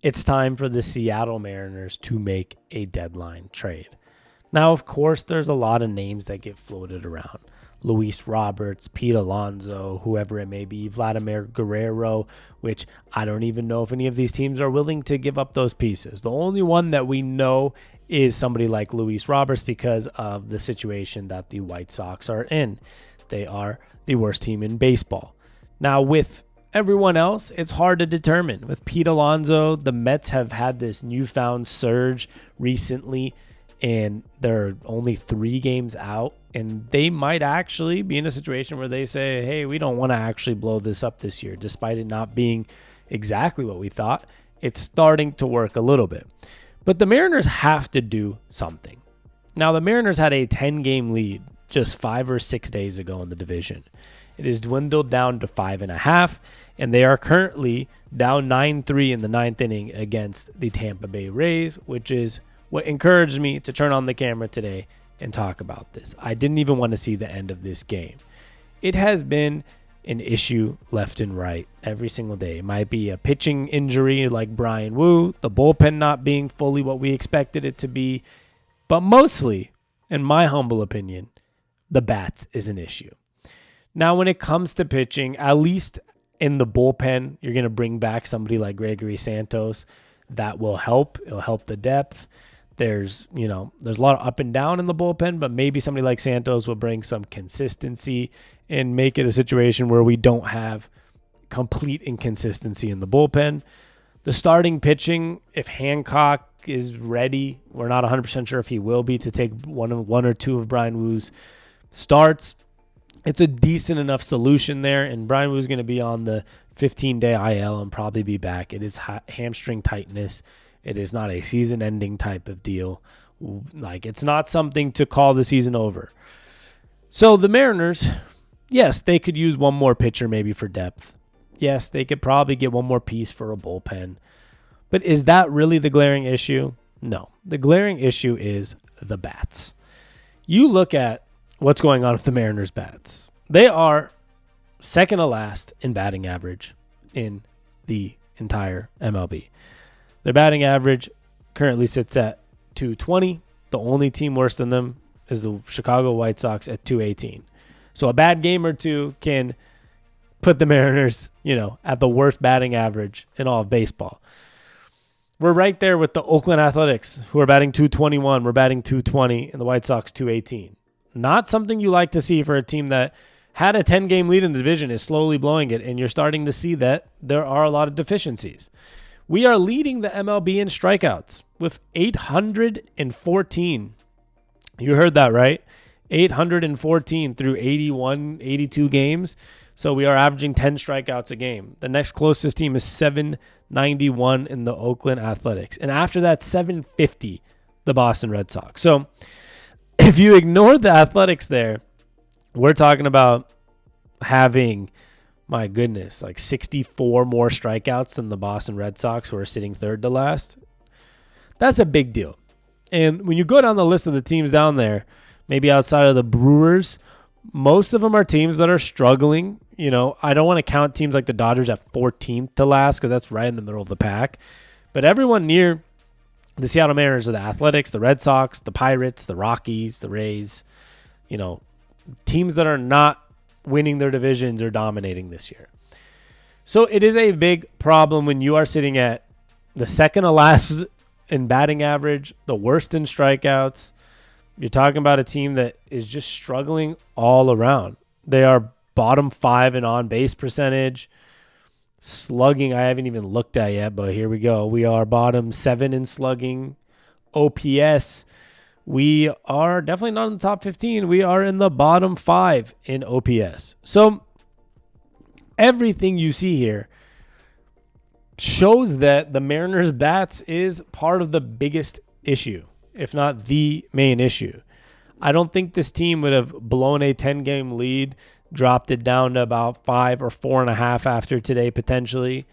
it's time for the Seattle Mariners to make a deadline trade. Now, of course, there's a lot of names that get floated around. Luis Roberts, Pete Alonso, whoever it may be, Vladimir Guerrero, which I don't even know if any of these teams are willing to give up those pieces. The only one that we know is somebody like Luis Roberts because of the situation that the White Sox are in. They are the worst team in baseball. Now, with everyone else, it's hard to determine. With Pete Alonso, the Mets have had this newfound surge recently, and they're only 3 games out, and they might actually be in a situation where they say, hey, we don't want to actually blow this up this year, despite it not being exactly what we thought. It's starting to work a little bit. But the Mariners have to do something. Now, the Mariners had a 10-game lead just 5 or 6 days ago in the division. It has dwindled down to 5.5, and they are currently down 9-3 in the 9th inning against the Tampa Bay Rays, which is what encouraged me to turn on the camera today and talk about this. I didn't even want to see the end of this game. It has been an issue left and right every single day. It might be a pitching injury like Brian Wu, the bullpen not being fully what we expected it to be, but mostly, in my humble opinion, the bats is an issue. Now, when it comes to pitching, at least in the bullpen, you're going to bring back somebody like Gregory Santos. That will help. It'll help the depth. There's a lot of up and down in the bullpen, but maybe somebody like Santos will bring some consistency and make it a situation where we don't have complete inconsistency in the bullpen. The starting pitching, if Hancock is ready, we're not 100% sure if he will be to take one or two of Brian Wu's starts. It's a decent enough solution there, and Brian Wu's going to be on the 15-day IL and probably be back. It is hamstring tightness. It is not a season-ending type of deal. Like, it's not something to call the season over. So the Mariners, yes, they could use one more pitcher maybe for depth. Yes, they could probably get one more piece for a bullpen. But is that really the glaring issue? No. The glaring issue is the bats. You look at what's going on with the Mariners bats. They are second to last in batting average in the entire MLB. Their batting average currently sits at 220. The only team worse than them is the Chicago White Sox at 218. So a bad game or two can put the Mariners, at the worst batting average in all of baseball. We're right there with the Oakland Athletics, who are batting 221. We're batting 220, and the White Sox 218. Not something you like to see for a team that had a 10-game lead in the division, is slowly blowing it, and you're starting to see that there are a lot of deficiencies. We are leading the MLB in strikeouts with 814. You heard that right. 814 through 81, 82 games. So we are averaging 10 strikeouts a game. The next closest team is 791 in the Oakland Athletics. And after that, 750, the Boston Red Sox. So if you ignore the Athletics there, we're talking about having, my goodness, like 64 more strikeouts than the Boston Red Sox, who are sitting third to last. That's a big deal. And when you go down the list of the teams down there, maybe outside of the Brewers, most of them are teams that are struggling. I don't want to count teams like the Dodgers at 14th to last because that's right in the middle of the pack. But everyone near the Seattle Mariners are the Athletics, the Red Sox, the Pirates, the Rockies, the Rays, teams that are not winning their divisions or dominating this year. So it is a big problem when you are sitting at the second to last in batting average, the worst in strikeouts. You're talking about a team that is just struggling all around. They are bottom 5 in on-base percentage. Slugging, I haven't even looked at yet, but here we go. We are bottom 7 in slugging. OPS, we are definitely not in the top 15. We are in the bottom 5 in OPS. So everything you see here shows that the Mariners' bats is part of the biggest issue, if not the main issue. I don't think this team would have blown a 10-game lead, dropped it down to about 5 or 4.5 after today potentially,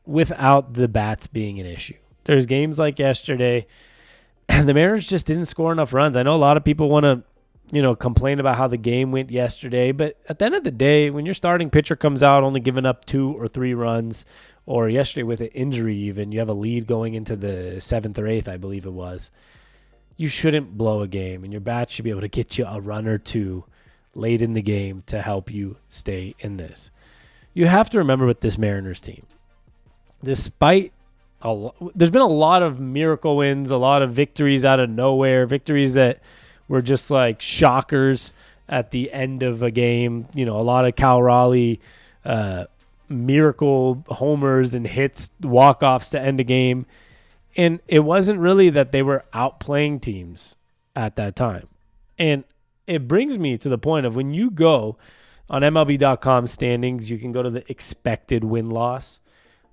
without the bats being an issue. There's games like yesterday, and the Mariners just didn't score enough runs. I know a lot of people want to, complain about how the game went yesterday, but at the end of the day, when your starting pitcher comes out only giving up 2 or 3 runs, or yesterday with an injury even, you have a lead going into the 7th or 8th, I believe it was, you shouldn't blow a game, and your bat should be able to get you a run or two late in the game to help you stay in this. You have to remember with this Mariners team, despite there's been a lot of miracle wins, a lot of victories out of nowhere, victories that were just like shockers at the end of a game. A lot of Cal Raleigh miracle homers and hits, walk-offs to end a game. And it wasn't really that they were outplaying teams at that time. And it brings me to the point of when you go on MLB.com standings, you can go to the expected win-loss.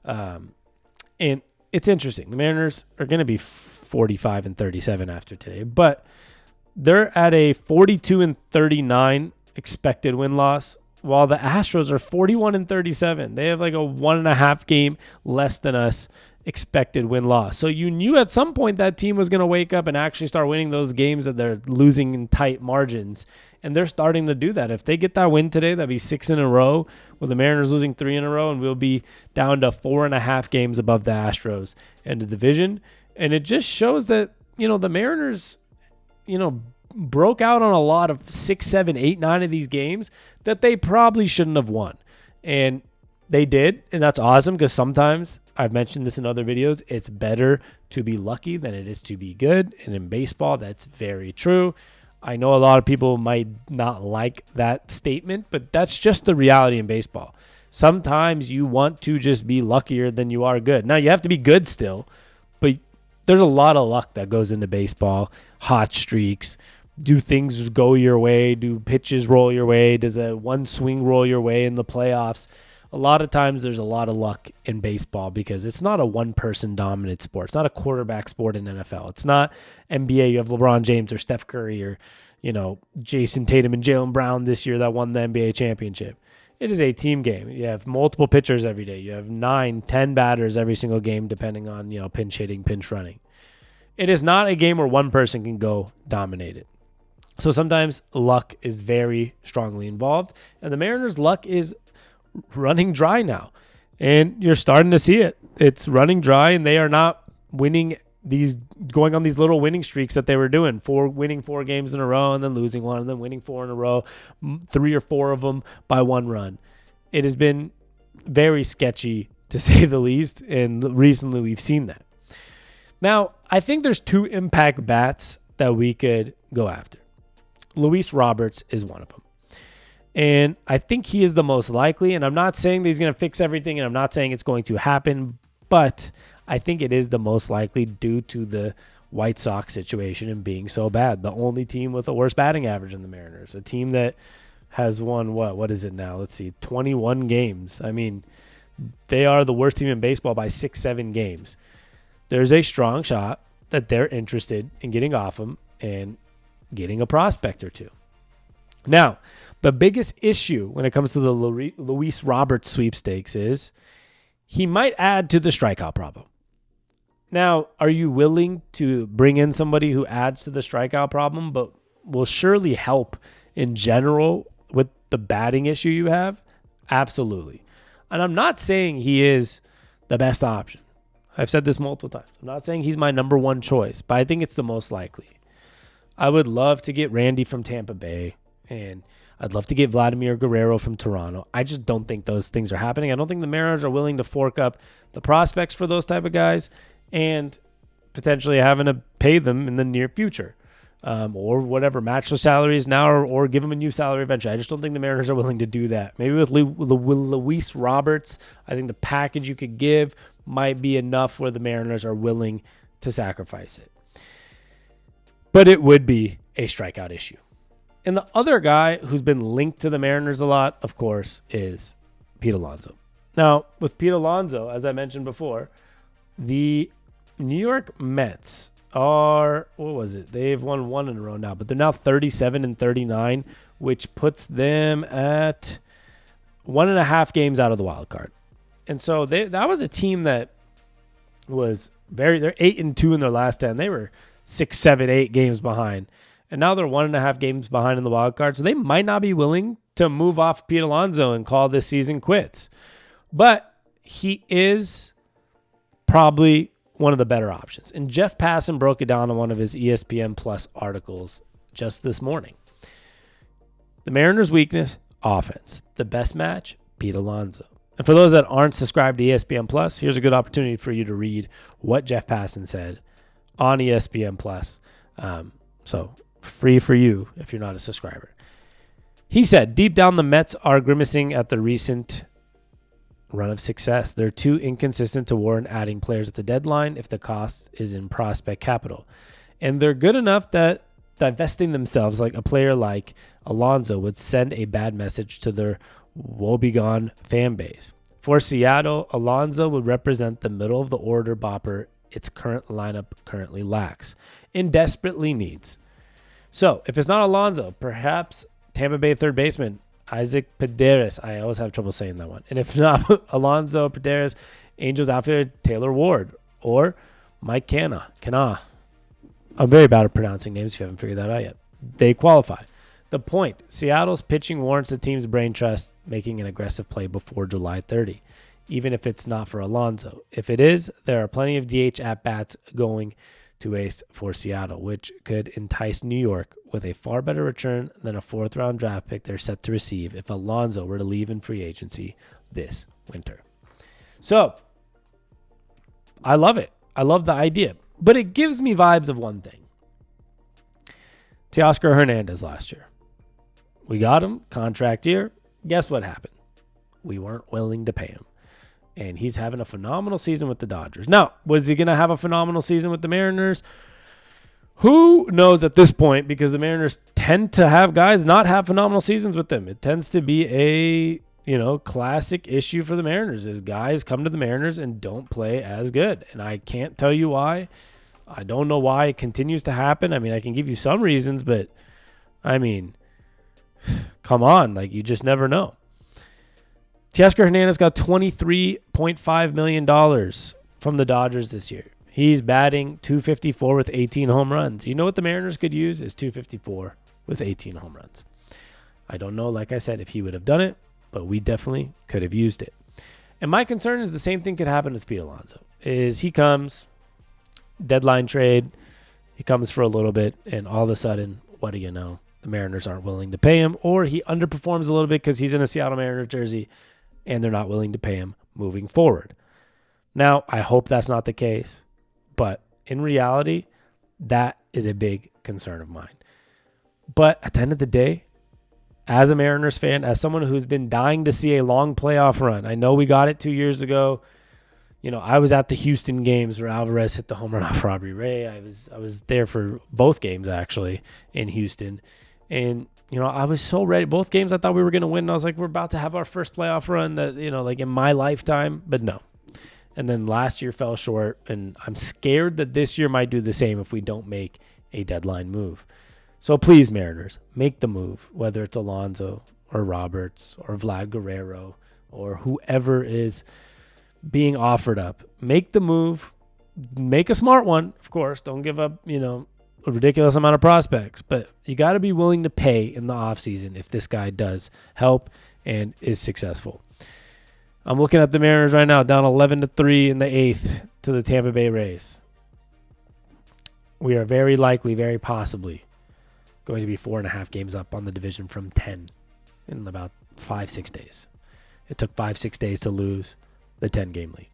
And it's interesting. The Mariners are going to be 45-37 after today, but they're at a 42-39 expected win-loss, while the Astros are 41-37. They have like a 1.5 game less than us expected win-loss. So you knew at some point that team was going to wake up and actually start winning those games that they're losing in tight margins. And they're starting to do that. If they get that win today, that'd be 6 in a row, with the Mariners losing 3 in a row, and we'll be down to 4.5 games above the Astros in the division. And it just shows that, the Mariners, broke out on a lot of 6, 7, 8, 9 of these games that they probably shouldn't have won. And they did, and that's awesome, because sometimes, I've mentioned this in other videos, it's better to be lucky than it is to be good. And in baseball, that's very true. I know a lot of people might not like that statement, but that's just the reality in baseball. Sometimes you want to just be luckier than you are good. Now, you have to be good still, but there's a lot of luck that goes into baseball. Hot streaks. Do things go your way? Do pitches roll your way? Does a one swing roll your way in the playoffs? A lot of times there's a lot of luck in baseball because it's not a one-person dominant sport. It's not a quarterback sport in NFL. It's not NBA. You have LeBron James or Steph Curry or, Jason Tatum and Jaylen Brown this year that won the NBA championship. It is a team game. You have multiple pitchers every day. You have 9, 10 batters every single game depending on, pinch hitting, pinch running. It is not a game where one person can go dominate it. So sometimes luck is very strongly involved, and the Mariners' luck is running dry now, and you're starting to see it. It's running dry, and they are not winning going on these little winning streaks that they were doing, winning 4 games in a row and then losing 1 and then winning 4 in a row, 3 or 4 of them by 1 run. It has been very sketchy, to say the least, and recently we've seen that. Now, I think there's 2 impact bats that we could go after. Luis Roberts is one of them. And I think he is the most likely, and I'm not saying that he's going to fix everything, and I'm not saying it's going to happen, but I think it is the most likely due to the White Sox situation and being so bad. The only team with the worst batting average in the Mariners, a team that has won, what is it now? Let's see, 21 games. I mean, they are the worst team in baseball by 6, 7 games. There's a strong shot that they're interested in getting off him and getting a prospect or two. Now, the biggest issue when it comes to the Luis Roberts sweepstakes is he might add to the strikeout problem. Now, are you willing to bring in somebody who adds to the strikeout problem but will surely help in general with the batting issue you have? Absolutely. And I'm not saying he is the best option. I've said this multiple times. I'm not saying he's my number one choice, but I think it's the most likely. I would love to get Randy from Tampa Bay, and I'd love to get Vladimir Guerrero from Toronto. I just don't think those things are happening. I don't think the Mariners are willing to fork up the prospects for those type of guys and potentially having to pay them in the near future. Or whatever, match the salaries now or give them a new salary eventually. I just don't think the Mariners are willing to do that. Maybe with Luis Roberts, I think the package you could give might be enough where the Mariners are willing to sacrifice it. But it would be a strikeout issue. And the other guy who's been linked to the Mariners a lot, of course, is Pete Alonso. Now, with Pete Alonso, as I mentioned before, the New York Mets are, they've won 1 in a row now, but they're now 37-39, which puts them at 1.5 games out of the wild card. And so that was a team that was they're 8-2 in their last 10. They were 6, 7, 8 games behind. And now they're 1.5 games behind in the wild card. So they might not be willing to move off Pete Alonso and call this season quits. But he is probably one of the better options. And Jeff Passan broke it down in one of his ESPN Plus articles just this morning. The Mariners' weakness, offense. The best match, Pete Alonso. And for those that aren't subscribed to ESPN Plus, here's a good opportunity for you to read what Jeff Passan said on ESPN Plus. So free for you if you're not a subscriber. He said, deep down, the Mets are grimacing at the recent run of success. They're too inconsistent to warrant adding players at the deadline if the cost is in prospect capital. And they're good enough that divesting themselves like a player like Alonso would send a bad message to their woebegone fan base. For Seattle, Alonso would represent the middle of the order bopper its current lineup currently lacks and desperately needs. So, if it's not Alonso, perhaps Tampa Bay third baseman Isaac Paredes. I always have trouble saying that one. And if not Alonso, Paredes, Angels outfielder Taylor Ward, or Mike Cana. I'm very bad at pronouncing names if you haven't figured that out yet. They qualify. The point, Seattle's pitching warrants the team's brain trust making an aggressive play before July 30, even if it's not for Alonso. If it is, there are plenty of DH at-bats going to waste for Seattle, which could entice New York with a far better return than a fourth-round draft pick they're set to receive if Alonso were to leave in free agency this winter. So, I love it. I love the idea. But it gives me vibes of one thing. Teoscar Hernandez last year. We got him, contract year. Guess what happened? We weren't willing to pay him. And he's having a phenomenal season with the Dodgers. Now, was he going to have a phenomenal season with the Mariners? Who knows at this point, because the Mariners tend to have guys not have phenomenal seasons with them. It tends to be a, classic issue for the Mariners is guys come to the Mariners and don't play as good. And I can't tell you why. I don't know why it continues to happen. I mean, I can give you some reasons, but come on, you just never know. Teoscar Hernandez got $23.5 million from the Dodgers this year. He's batting .254 with 18 home runs. You know what the Mariners could use is .254 with 18 home runs. I don't know, like I said, if he would have done it, but we definitely could have used it. And my concern is the same thing could happen with Pete Alonso. Is he comes, deadline trade, he comes for a little bit, and all of a sudden, what do you know? The Mariners aren't willing to pay him, or he underperforms a little bit because he's in a Seattle Mariners jersey, and they're not willing to pay him moving forward. Now, I hope that's not the case, but in reality, that is a big concern of mine. But at the end of the day, as a Mariners fan, as someone who's been dying to see a long playoff run, I know we got it 2 years ago. I was at the Houston games where Alvarez hit the home run off Robbie Ray. I was there for both games, actually, in Houston. And, I was so ready. Both games I thought we were going to win. And I was like, we're about to have our first playoff run that, in my lifetime. But no. And then last year fell short. And I'm scared that this year might do the same if we don't make a deadline move. So please, Mariners, make the move, whether it's Alonso or Roberts or Vlad Guerrero or whoever is being offered up. Make the move. Make a smart one, of course. Don't give up, a ridiculous amount of prospects. But you got to be willing to pay in the offseason if this guy does help and is successful. I'm looking at the Mariners right now, down 11-3 in the 8th to the Tampa Bay Rays. We are very likely, very possibly, going to be 4.5 games up on the division from 10 in about 5-6 days. It took 5-6 days to lose the 10-game lead.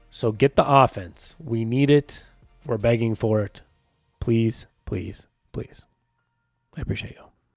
So get the offense. We need it. We're begging for it. Please, please, please. I appreciate you.